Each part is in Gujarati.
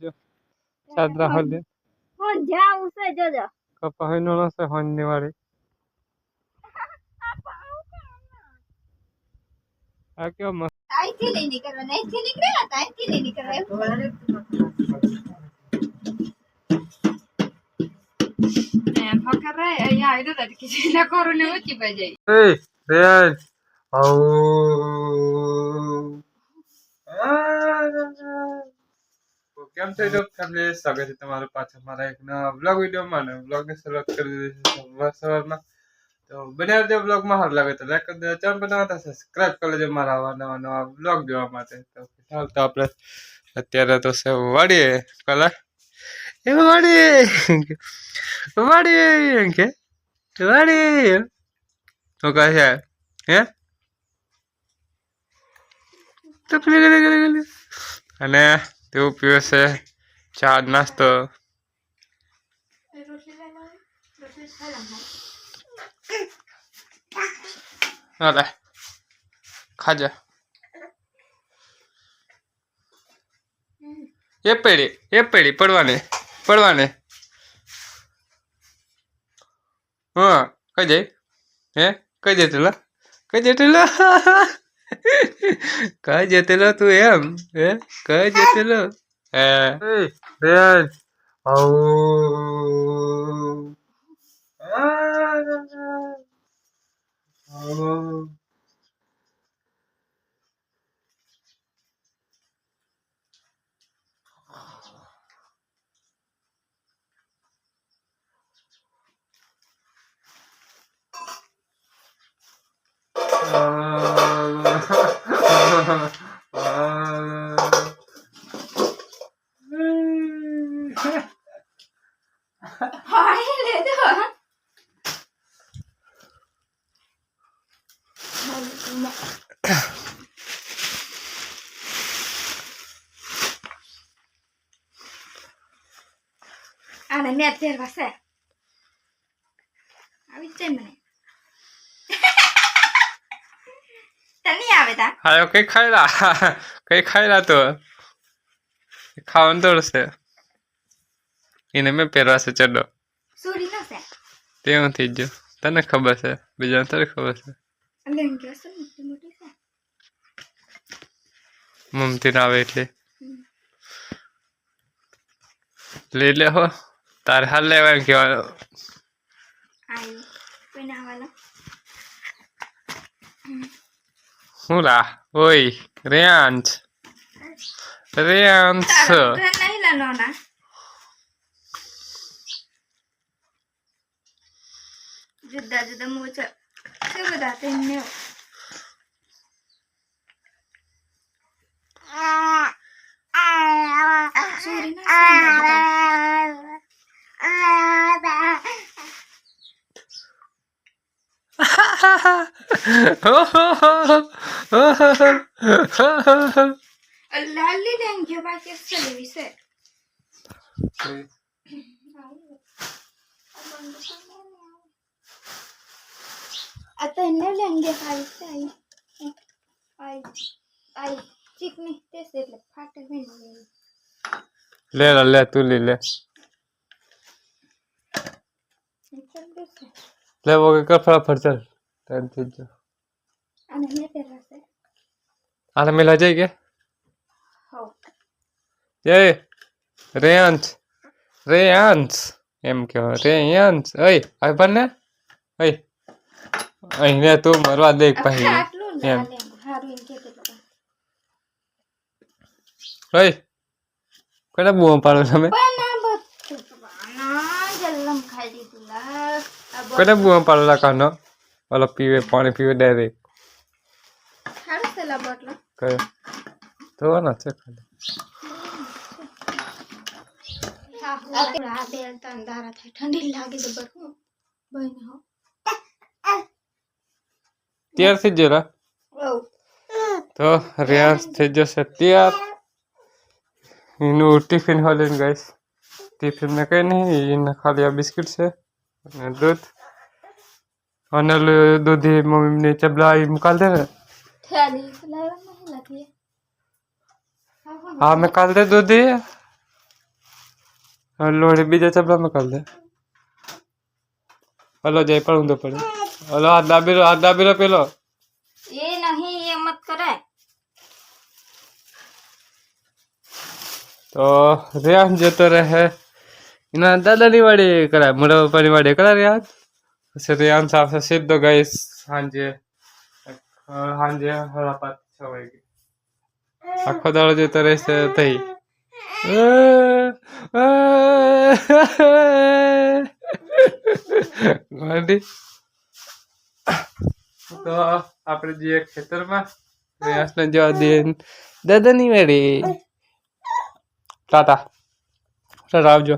જો ચાદરા હલે કોણ જાવું છે જોજો કપા હોય નો છે હોનની વાળી આ કેવો મસ્ત આઈથી નહીં નીકળવા અહીંથી નીકળ્યા હતા અહીંથી નહીં નીકળવા ફકરે અહીંયા આવ્યો તો કિસી ના કરું ને ઊંચી બજાઈ એ રેન આઉ કેમ છે જો ફેમિલી સ્વાગત છે તમારું પાછા મારા એક નવા વ્લોગ વિડીયોમાં અને વ્લોગની શરૂઆત કરી દીધી સવારમાં તો બન્યા રહેજો વ્લોગમાં સારું લાગે તો લાઈક કરી દેજો ચેનલ બનાવતા સબસ્ક્રાઇબ કરી લેજો મારા આવા નવા વ્લોગ જોવા માટે તો ચાલ તો આપણે અત્યારે તો છે વાડીએ કલા એ વાડીએ કે વાડીએ તો કહે છે હે તો અને તેવું પીવે છે ચા નાસ્તો અરે ખાજા એ પેડી પડવાને હા કઈ જાય હે કઈ જતેલા કઈ જતેલો તું એમ હે કઈ જતેલો હે રેન આઉ હાય લે દો આને મેં ફેરવા છે આવી છે મને તની આવે તા હાયો કઈ ખાયલા તો ખાવાનું તોડશે એને મેં પહેરવા છે ચડો સોરી ના છે તેવું થઈ ગયું તને ખબર છે બીજા તને ખબર છે લેન કે છે મોટી મોટી છે મમતી ના આવે એટલે લઈ લે હો તારે હાલ લેવા એમ કહેવાનું આઈ કોઈ ના વાલા હું લા ઓય રેયાંશ નહીં લાનો ના જુદા મોચા છે બધા તેને સોરી લાલી લેંગે બાકી ચલી વિશે आता इन्हें लेंगे आई से आई चिकनी टेस्ट ले फाटे में ले तू ले ले वो के फटाफट चल टाइम थी जो आने में तेरा से आने मिला जाएगा हो ये रेयांश एम क्यों रेयांश ओए आई बने ओए अहीने तू मरवा दे पही एम ओए कोना बुआ पाडो તમે જલ્લમ ખાઈ દીધુલા કોને બુઆ પાડલા કાનો ઓલો પીવે પાણી પીવે ડાયરેક્ટ ખાડો સેલા બોટલો કયો તો ના છે ખાલી આ બેલ તન દારા થાય ઠંડી લાગે તો બરકું બને હો તૈયાર થઈ જરા તો રેયાંશ થઈ જશે તૈયાર એનું ટિફિન હોલીન ગાઈસ ટિફિન में कहीं नहीं इन खाली आ बिस्किट से दूध अनल दूध ही मम्मी ने चबला निकाल दे हाँ निकाल दे दूध ही લોહી બીજા ચપલામાં કરી દે. હલો જય પણ ઊંધો પડે. હલો હાથ દાબેલો પેલો. ये नहीं ये मत करे. તો રેહાન જતો રહે એના દાદાની વાડી કરાય મોટા પપ્પાની વાડી કરાય રેહાન. પછી રેહાન સાથે સીધો ગઈશ સાંજે 5:30-6 વાગે. આખો દાડો જતો રહેશે થઈ. ગાંડી. તો આપણે જઈએ ખેતરમાં રેહાસને જવા દઈએ દાદાની વાડી. ટાટા આવજો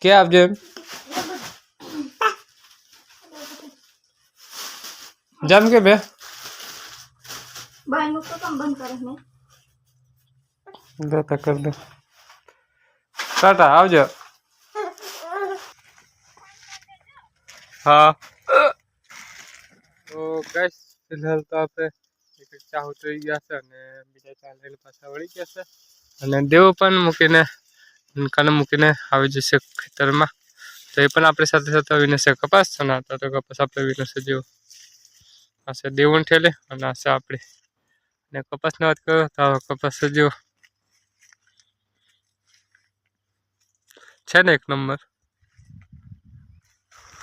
કે આવજો એમ જમ કે બે भाई मुझको कम बंद करे मैं. દેતા કર દે. ટાટા આવજો. હા તો ગાઈસ ફિલહાલ તો આપણે એક ચા ઉતરી ગયા છે અને બીજા ચા લઈને પાછા વળી ગયા છે અને દેવ પણ મૂકીને આવી જશે ખેતરમાં. તો એ પણ આપણી સાથે સાથે આવીને છે કપાસ છનાતા તો કપાસ આપણે આવીને છે જેવો આ છે દેવણ ઠેલે અને આ છે આપણી ને કપાસની વાત કરો તો કપાસ જેવો છે ને એક નંબર.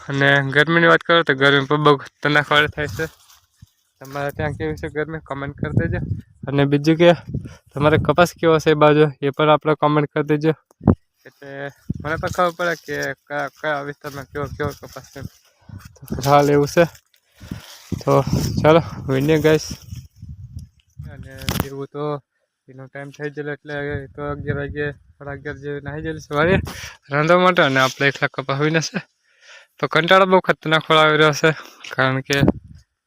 અને ગરમીની વાત કરો તો ગરમી પર બહુ ખતરનાક વાળી થાય છે. તમારે ત્યાં કેવી છે ગરમી કમેન્ટ કરી દેજો. અને બીજું કે તમારે કપાસ કેવો છે એ બાજુ એ પણ આપણે કમેન્ટ કરી દેજો એટલે મને પણ ખબર પડે કે કયા વિસ્તારમાં કેવો કપાસ છે. તો ફિલહાલ એવું છે. તો ચાલો વિડીયો ગાઈસ અને જેવું તો એનો ટાઈમ થઈ ગયેલો એટલે તો 11 વાગે 11:30 જેવી નાહી ગયેલી સવારે રાંધવા માટે અને આપણે એકલા કપા હોઈને છે. તો કંટાળો બહુ ખતરનાક ફળ આવી રહ્યો છે કારણ કે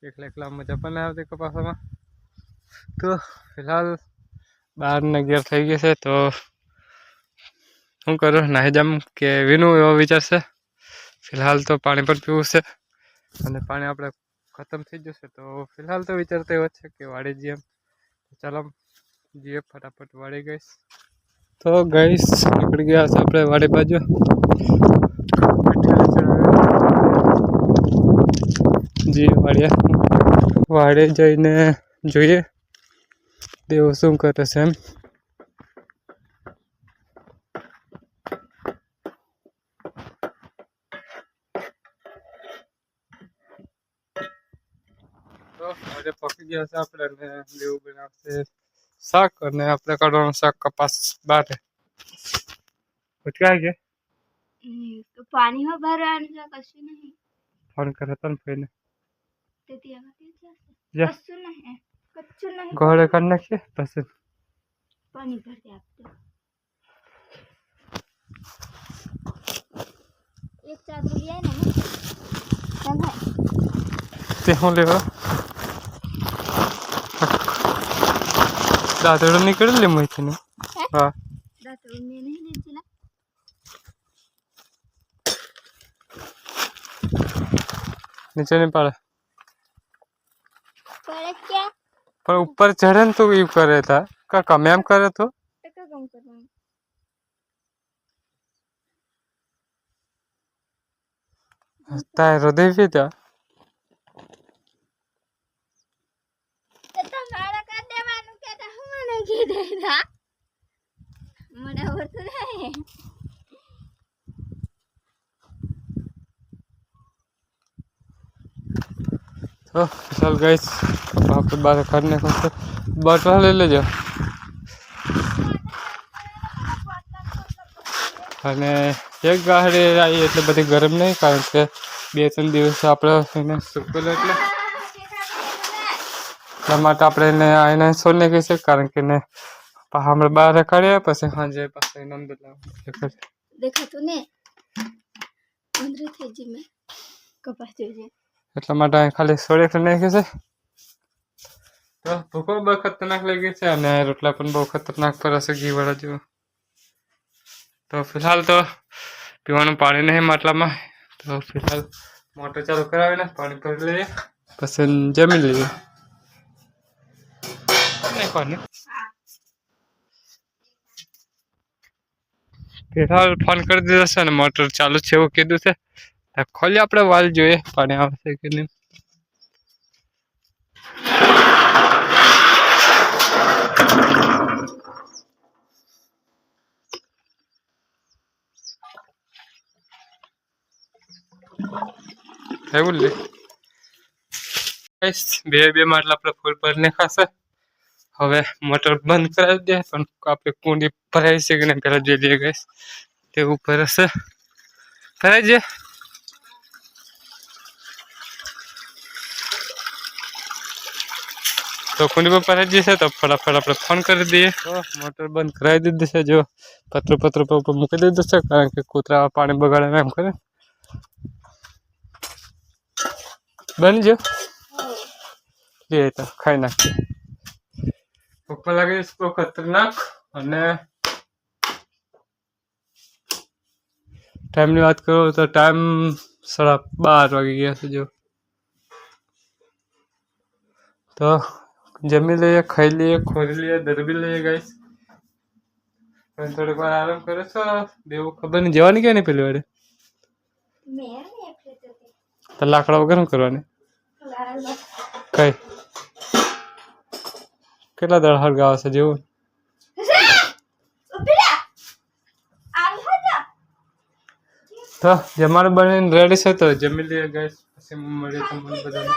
એકલા મજા પણ ના આવતી કપાસમાં. તો ફિલહાલ 12:11 થઈ ગઈ છે તો શું કરું નાહી જામ કે વિનું એવો વિચાર છે. ફિલહાલ તો પાણી પણ પીવું છે અને પાણી આપણે ખતમ થઈ જશે તો ફિલહાલ તો વિચાર તો એવો જ છે કે વાડી જઈએ એમ. ચાલો જઈએ ફટાફટ વાડી ગઈશ. તો ગઈશ નીકળી ગયા છે આપણે વાડી બાજુ. જી વાડે જઈને જોઈએ દેવ શું કરે છે એમ. તો હવે પકી ગયા છે આપણે અને દેવ બનાવશે શાક અને આપણે કાઢવાનું શાક કપાસ બારે ક્યાં ગયા तो पानी में भर आने का कશું नहीं. ફોન કરે તને ફઈને તેથી આવાતી છે. જા કશું નહીં ગોળે કરી નાખીએ પછી પાણી ભર દે આપતો. એક ચાદર લઈ આય ને ચાલ તે હું લેવા દાદડો નીકળી લે મહીથી ને. હા દાતો મેં નહીં લીધેલા. નીચે નહીં પાડે પડે ક્યાં પણ ઉપર ચઢે ને તો એવું કરે તા કાકા મેમ કરે તો ટકા કામ કરવાનું. તાય હૃદય બી ત્યાં તમારે કર દેવાનું કે હું મને કીધેલા મને આવડતું નહીં. તો ચાલ ગાઈસ આપણે બાર કાઢને ખોશે બટવા લઈ લેજો અને એક ગાડી આવી એટલે બધી ગરમ નહીં કારણ કે 2-3 દિવસ આપણે એને સૂકવેલો એટલે એટલા માટે આપણે એને આઈને છોડ નાખી છે કારણ કે એને હમણાં બહાર કાઢ્યા પછી સાંજે પાછા એને અંદર લાવવા દેખાતું ને અંદર થઈ જી મેં કપાસ જોજે એટલા માટે અહીં ખાલી છોડ એક નાખી છે. તો ભૂકો બહુ ખતરનાક લાગી છે અને રોટલા પણ બહુ ખતરનાક પર હશે ઘીવાળા જેવું. તો ફિલહાલ તો પીવાનું પાણી નહીં માટલામાં તો ફિલહાલ મોટર ચાલુ કરાવીને પાણી ભરી લઈએ પછી જમી લઈએ. નહીં ફિલહાલ ફોન કરી દીધો છે અને મોટર ચાલુ છે એવું કીધું છે. ખોલી આપણે વાલ જોઈએ પાણી આવશે કે નહીં. એવું લે બે માટલા આપણે ફૂલ ભરીને ખાશે. હવે મોટર બંધ કરાવી દે પણ આપણે કુંડી ભરાઈ છે કે નહીં પેલા જોઈ લઈએ ગઈશ. તે ઉપર હશે ભરાઈ જાય. તો કુંડી પર ભરાઈ જશે તો ફટાફટ આપણે ફોન કરી દઈએ. તો મોટર બંધ કરાવી દીધી છે. જો પતરું ઉપર મૂકી દીધું છે કારણ કે કૂતરા પાણી બગાડે એમ કરે. બની જો લે તો ખાઈ નાખીએ. ભૂખ લાગે છે બહુ ખતરનાક. અને ટાઈમની વાત કરું તો ટાઈમ 12:30 વાગી ગયા છે. જો તો જમી લઈએ, ખાઈ લઈએ, ખોરી લઈએ, દરબી લઈએ ગાઈસ. પણ થોડીક વાર આરામ કરે છો. દેવું ખબર નહીં જવાની કે નહીં પેલી વાડે તો લાકડા વગર શું કરવાની કઈ કેટલા દળ હળગાવે છે જેવું. તો જમાડું બનીને રેડી છે તો જમી લઈએ ગાઈસ. પછી મળીએ તમને બધાને.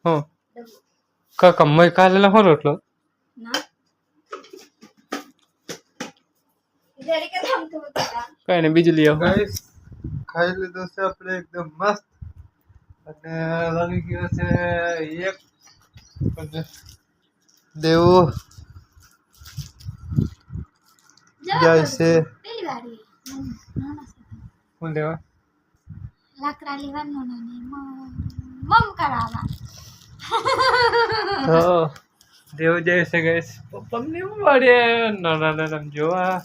હું કમય કાલે લખો રોટલો કઈ ને બીજું લઈ આવો. ખાઈ લીધું છે આપણે એકદમ મસ્ત. અને લાગી ગયો છે એક દેવું જાય છે. શું લેવા લાકડા લેવાનું મમ કરાવવા. તો દેવ જાય છે ગઈશ. પપ્પાને એવું મળે નાના જોવા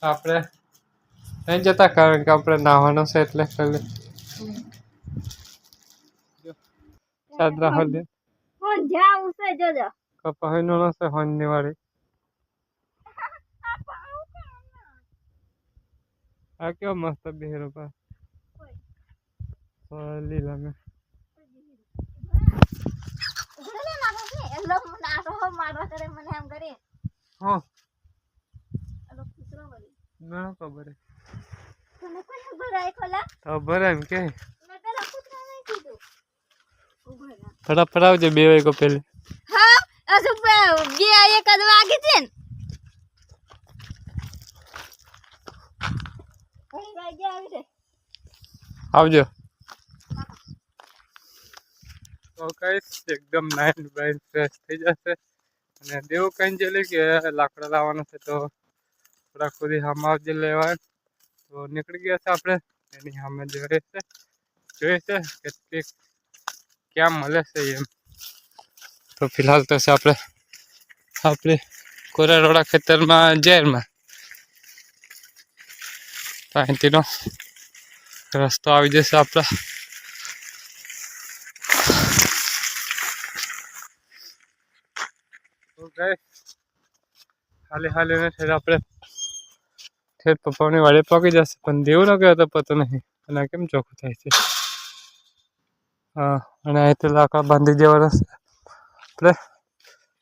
આપણે નહીં જતા કારણ કે આપણે નાહવાનું છે એટલે ખાલી ચાદરા હલે કપા હોય નો છે હોનની વાળી. આ કેવો મસ્ત બેહરો પા લીલા મેં હા ના ખબર ખબર એમ કે ફટાફટ આવજો 2 વાગ્યા પેલે. આવજો. તો ગાઈસ એકદમ નાઇન બ્રાઇન ફ્રેશ થઈ જશે. અને દેવું કઈ જલે કે લાકડા લાવવાનું છે તો થોડા ખુદી સામે આવજે લેવા. તો નીકળી ગયા છે આપણે એની સામે જોઈએ છે કે ક્યાં મળે છે એમ. તો ફિલહાલ તો છે આપણે કોરારોડા ખેતરમાં ઝેરમાં તો અહીંથીનો રસ્તો આવી જશે આપણા. હાલી ને આપણે ઠેર પપ્પાની વાડે પહોંચી જશે. પણ દેવું ન કહેતો પતો નહીં અને કેમ ચોખ્ખું થાય છે. હા અને અહીંથી લાકડા બાંધી દેવાના છે આપણે.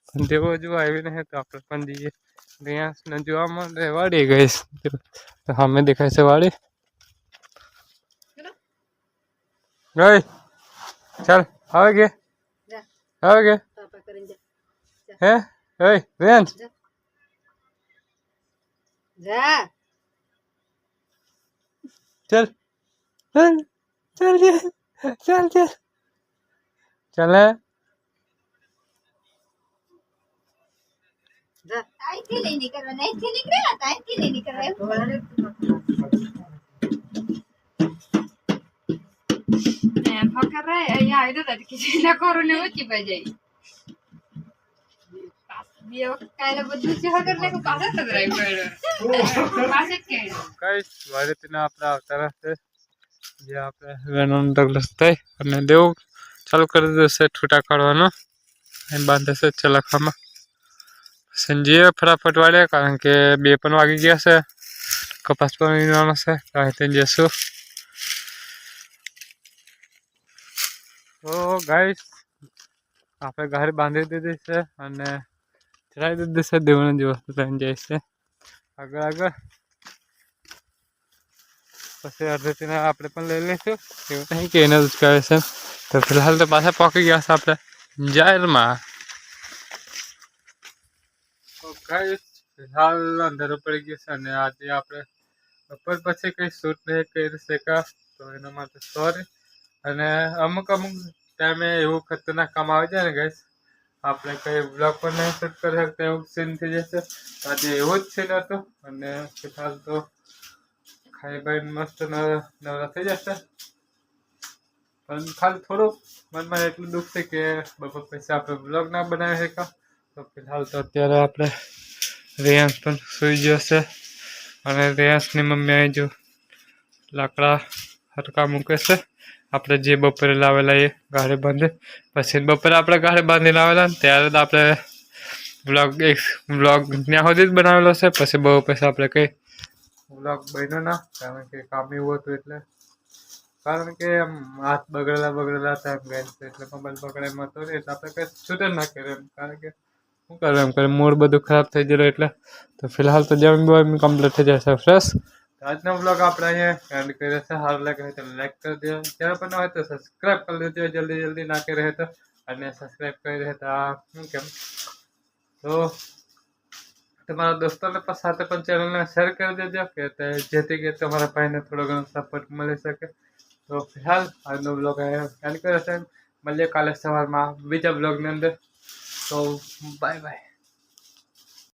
પણ દેવો હજુ આવી નહીં તો આપણે પણ જઈએ. ત્યાં જોવામાં વાડી ગઈશ સામે દેખાય છે વાડી ગઈ. ચાલ આવે કે હે રેન્જ चल चल चल चल चल चल देव चालू कर दे छूटा काढ़वा बांधे से चलाखा में સંજીવે ફટાફટ વાળે કારણ કે 2 પણ વાગી ગયા છે. કપાસ પણ વીણવાનો છે રાતે જશું. તો ગાઈસ આપણે ઘરે બાંધી દીધી છે અને ચડાવી દીધી છે. દેવણ જે વસ્તુ લઈને જાય છે આગળ પછી અડધેથી આપણે પણ લઈ લઈશું. એવું નહીં કે એને ઉચકાવે છે. તો ફિલહાલ તો પાછા પહોંચી ગયા છે આપણે જાહેરમાં. તો ગાઈસ ફિલહાલ અંધારું પડી ગયું છે અને આજે આપણે બપોર પછી કંઈ શૂટ નહીં કરી શકા તો એના માટે સોરી. અને અમુક ટાઈમે એવું ખતરનાક કામ આવી જાય ને ગાઈસ, આપણે કંઈ બ્લોગ પણ નહીં શૂટ કરી શકતા એવું સીન થઈ જશે. આજે એવો જ સીન હતો અને ફિલહાલ તો ખાઈ બાઈને મસ્ત નવરા થઈ જશે. પણ ખાલી થોડુંક મનમાં એટલું દુઃખ છે કે બપોર પછી આપણે બ્લોગ ના બનાવી શકા. તો ફિલહાલ તો અત્યારે આપણે રેયાંશ પણ સૂઈ ગયો છે અને રેયાંશની મમ્મી અહીં જો લાકડા હરકા મૂકે છે. આપણે જે બપોરે લાવેલા એ ગાડે બાંધી પછી બપોરે આપણે ગાડે બાંધી લાવેલા ને ત્યારે જ આપણે બ્લોગ ત્યાં સુધી જ બનાવેલો છે. પછી બહુ પછી આપણે કંઈ બ્લોગ બન્યો ના કારણ કે કામ એવું હતું એટલે. કારણ કે હાથ બગડેલા હતા એટલે મોબાઈલ બગડે એમ હતો ને એટલે આપણે કંઈ શૂટ જ ના કરીએ એમ. કારણ કે શું કરે એમ કરે મૂડ બધું ખરાબ થઈ ગયેલું એટલે. તો ફિલહાલ તો જેમ કમ્પ્લીટ થઈ જશે ફ્રેશ. આજનો બ્લોગ આપણે અહીંયા એન્ડ કરીએ છીએ. સારું લાગે તો લાઈક કરી દો, ચેનલ પર ન હોય તો સબસ્ક્રાઈબ કરી દેજો જલ્દી ના કરી રહે તો. અને સબસ્ક્રાઈબ કરી રહે તો શું કેમ તો તમારા દોસ્તોને પણ સાથે પણ ચેનલને શેર કરી દેજો કે જેથી કે તમારા ભાઈને થોડો ઘણો સપોર્ટ મળી શકે. તો ફિલહાલ આજનો બ્લોગ અહીંયા એન્ડ કર્યો છે. મળીએ કાલે સવારમાં બીજા બ્લોગની અંદર. તો બાય બાય.